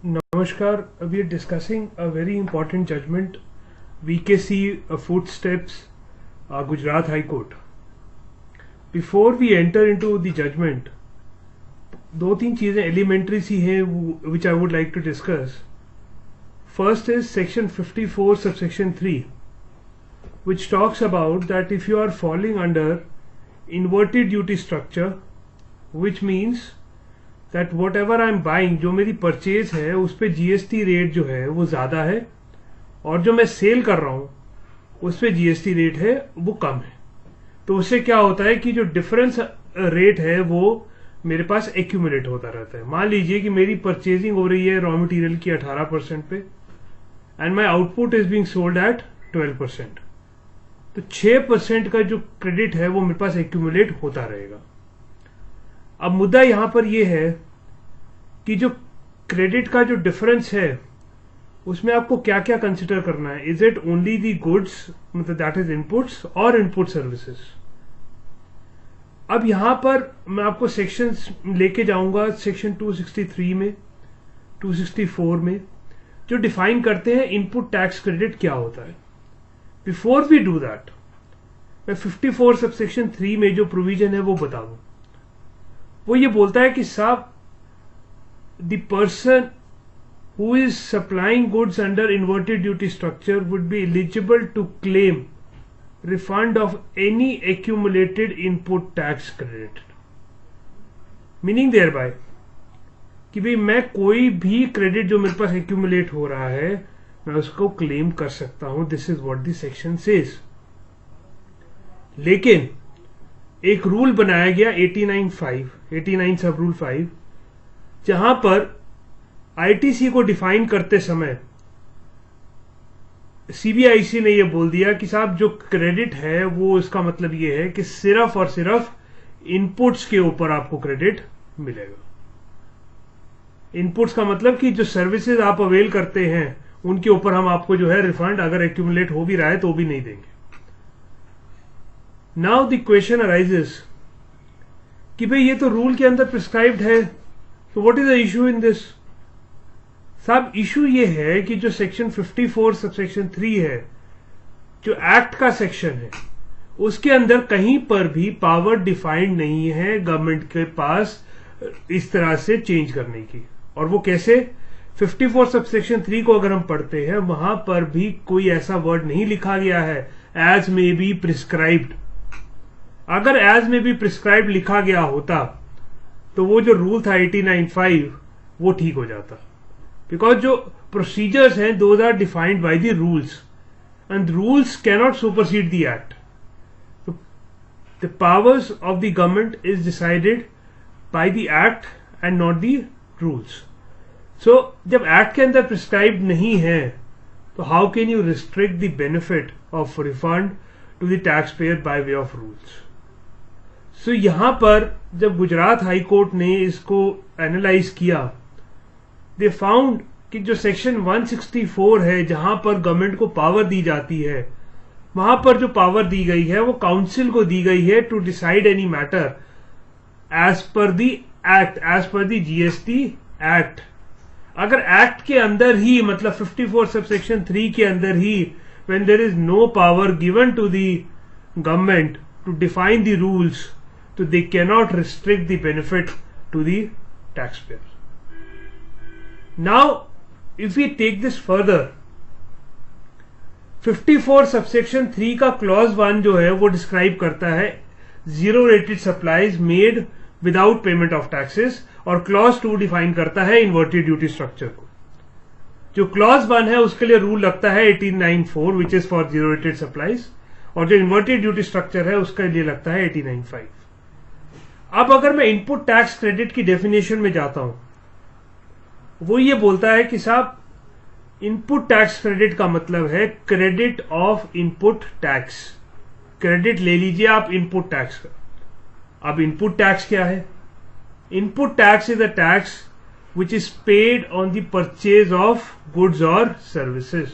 Namaskar. We are discussing a very important judgment, VKC Footsteps, Gujarat High Court. Before we enter into the judgment, दो तीन चीजें elementary सी हैं which I would like to discuss. First is section 54 subsection 3, which talks about that if you are falling under inverted duty structure, which means that whatever I am buying, जो मेरी purchase है उस पे GST rate जो है वो ज्यादा है और जो मैं सेल कर रहा हूं उस पे जीएसटी रेट है वो कम है, तो उससे क्या होता है कि जो डिफरेंस रेट है वो मेरे पास एक्यूमुलेट होता रहता है. मान लीजिए कि मेरी परचेजिंग हो रही है रॉ मटेरियल की 18% पे and my output is being sold at 12%, तो 6% का जो क्रेडिट है वो मेरे पास एक्यूमुलेट होता रहेगा. अब मुद्दा यहां पर यह है कि जो क्रेडिट का जो डिफरेंस है उसमें आपको क्या क्या कंसिडर करना है. Is it only the goods, मतलब दैट इज इनपुट्स और इनपुट सर्विसेज. अब यहां पर मैं आपको सेक्शंस लेके जाऊंगा सेक्शन 263 में, 264 में, जो डिफाइन करते हैं इनपुट टैक्स क्रेडिट क्या होता है. बिफोर वी डू दैट मैं 54 सबसेक्शन 3 में जो प्रोविजन है वो बता दूं. वो ये बोलता है कि साहब the person who is supplying goods under inverted duty structure would be eligible to claim refund of any accumulated input tax credit, meaning thereby कि भाई मैं कोई भी क्रेडिट जो मेरे पास एक्यूमुलेट हो रहा है मैं उसको क्लेम कर सकता हूं. This is what the section says. लेकिन एक रूल बनाया गया 89 सब रूल 5, जहां पर आईटीसी को डिफाइन करते समय सीबीआईसी ने यह बोल दिया कि साहब जो क्रेडिट है वो इसका मतलब यह है कि सिर्फ और सिर्फ इनपुट्स के ऊपर आपको क्रेडिट मिलेगा. इनपुट्स का मतलब कि जो सर्विसेज आप अवेल करते हैं उनके ऊपर हम आपको जो है रिफंड अगर एक्यूमुलेट हो भी रहा है तो भी नहीं देंगे. नाउ द क्वेश्चन अराइजेस कि भाई ये तो रूल के अंदर प्रिस्क्राइब्ड है, तो what is the issue in this. साहब इशू ये है कि जो सेक्शन 54 सबसेक्शन 3 है, जो एक्ट का सेक्शन है, उसके अंदर कहीं पर भी पावर डिफाइंड नहीं है गवर्नमेंट के पास इस तरह से चेंज करने की. और वो कैसे? 54 सबसेक्शन 3 को अगर हम पढ़ते हैं वहां पर भी कोई ऐसा वर्ड नहीं लिखा गया है एज मे बी प्रिस्क्राइब्ड. अगर एज में भी प्रिस्क्राइब लिखा गया होता तो वो जो रूल था 89(5) वो ठीक हो जाता, बिकॉज जो प्रोसीजर्स हैं those are defined by the rules and rules cannot supersede the act. The powers of the government is decided by the act and not the rules. So जब एक्ट के अंदर प्रिस्क्राइब नहीं है तो how can you restrict the benefit of refund to the tax payer by way of rules. So यहां पर जब Gujarat high court ने इसको एनालाइज किया, दे फाउंड कि जो सेक्शन 164 है जहां पर गवर्नमेंट को पावर दी जाती है, वहां पर जो पावर दी गई है वो काउंसिल को दी गई है to decide any matter as per the act, as per the GST act. अगर एक्ट के अंदर ही, मतलब 54 सबसेक्शन 3 के अंदर ही, when there is no power given to the government to define the rules, so they cannot restrict the benefit to the taxpayer. Now, if we take this further, 54 subsection 3 का clause 1 जो है वो describe करता है zero rated supplies made without payment of taxes, और clause 2 define करता है inverted duty structure को. जो clause 1 है उसके लिए रूल लगता है 89(4) which is for zero rated supplies, और जो inverted duty structure है उसके लिए लगता है 89(5). अब अगर मैं इनपुट टैक्स क्रेडिट की डेफिनेशन में जाता हूं, वो ये बोलता है कि साहब इनपुट टैक्स क्रेडिट का मतलब है credit of input tax. Credit ले लीजिए आप इनपुट टैक्स का. अब इनपुट टैक्स क्या है? Input tax is a tax which is paid on the purchase of goods और सर्विसेज.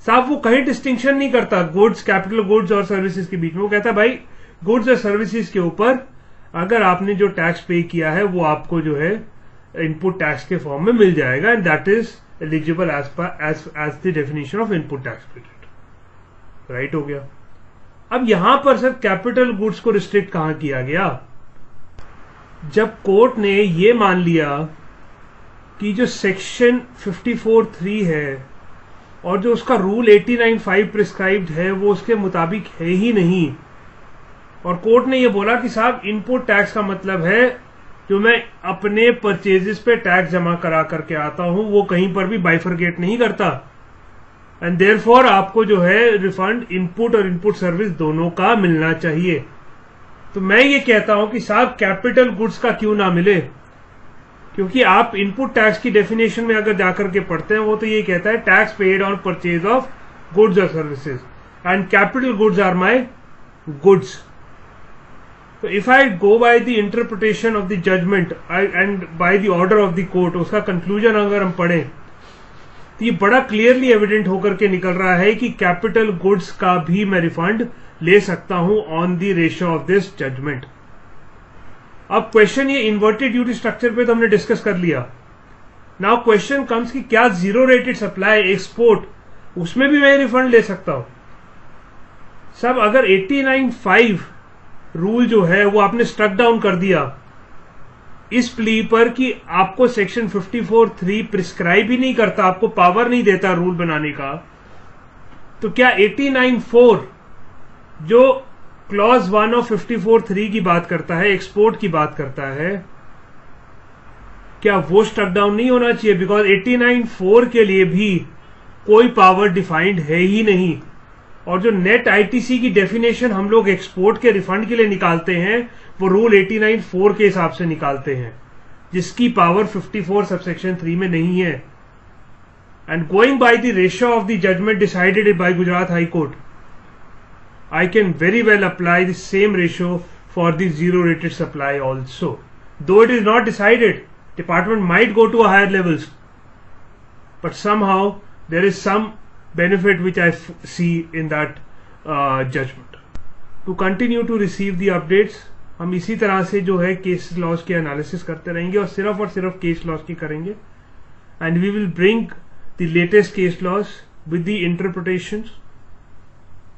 साहब वो कहीं डिस्टिंक्शन नहीं करता गुड्स, कैपिटल गुड्स और सर्विसेज के बीच में. वो कहता है भाई गुड्स और सर्विसेज के ऊपर अगर आपने जो टैक्स पे किया है वो आपको जो है इनपुट टैक्स के फॉर्म में मिल जाएगा, and that is eligible as the definition of input tax credit. Right हो गया। अब यहां पर सर कैपिटल गुड्स को रिस्ट्रिक्ट कहां किया गया? जब कोर्ट ने ये मान लिया कि जो सेक्शन 54(3) है और जो उसका रूल 89(5) प्रिस्क्राइब्ड है वो उसके मुताबिक है ही नहीं, और कोर्ट ने ये बोला कि साहब इनपुट टैक्स का मतलब है जो मैं अपने परचेजेस पे टैक्स जमा करा करके आता हूं वो कहीं पर भी बाइफरगेट नहीं करता, एंड देयरफॉर आपको जो है रिफंड इनपुट और इनपुट सर्विस दोनों का मिलना चाहिए। तो मैं ये कहता हूं कि साहब कैपिटल गुड्स का क्यों ना मिले, क्योंकि आप इनपुट टैक्स की डेफिनेशन में अगर जाकर के पढ़ते हैं वो तो ये कहता है tax paid on purchase of goods और services, and capital goods are my goods. तो if I go by the interpretation of the judgment and by the order of the court, उसका कंक्लूजन अगर हम पढ़ें तो ये बड़ा क्लियरली एविडेंट होकर के निकल रहा है कि कैपिटल गुड्स का भी मैं रिफंड ले सकता हूं on the ratio of this judgement. अब क्वेश्चन ये इन्वर्टेड ड्यूटी स्ट्रक्चर पे तो हमने डिस्कस कर लिया। नाउ क्वेश्चन कम्स कि क्या जीरो रेटेड सप्लाई एक्सपोर्ट उसमें भी मैं रिफंड ले सकता हूं? सब अगर 89(5) रूल जो है वो आपने स्ट्रक डाउन कर दिया इस प्ली पर कि आपको सेक्शन 54(3) प्रिस्क्राइब ही नहीं करता, आपको पावर नहीं देता रूल बनाने का, तो क्या 89(4) जो क्लॉज 1 ऑफ 54(3) की बात करता है, एक्सपोर्ट की बात करता है, क्या वो स्ट्रक डाउन नहीं होना चाहिए? बिकॉज 89(4) के लिए भी कोई पावर डिफाइंड है ही नहीं, और जो नेट आईटीसी की डेफिनेशन हम लोग एक्सपोर्ट के रिफंड के लिए निकालते हैं वो रूल 89(4) के हिसाब से निकालते हैं, जिसकी पावर 54 सबसेक्शन 3 में नहीं है। And going by the ratio of the judgement decided by Gujarat high court, I can very well apply the same ratio for the zero rated supply also. Though it is not decided, department might go to higher levels, but somehow there is some benefit which I see in that judgment. To continue to receive the updates, हम इसी तरह से जो है case laws के analysis करते रहेंगे और सिर्फ केस लॉस की करेंगे, and we will bring the latest case laws with the interpretations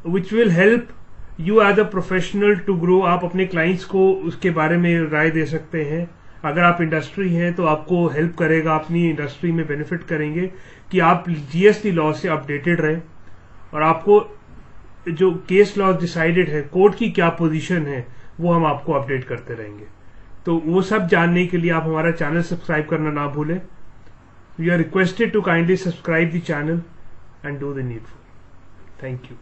which will help you as a professional to grow। आप अपने क्लाइंट्स को उसके बारे में राय दे सकते हैं। अगर आप इंडस्ट्री हैं तो आपको हेल्प करेगा, अपनी इंडस्ट्री में बेनिफिट करेंगे कि आप जीएसटी लॉ से अपडेटेड रहें, और आपको जो केस लॉ डिसाइडेड है कोर्ट की क्या पोजीशन है वो हम आपको अपडेट करते रहेंगे। तो वो सब जानने के लिए आप हमारा चैनल सब्सक्राइब करना ना भूलें। You are requested to kindly subscribe the channel and do the needful. Thank you.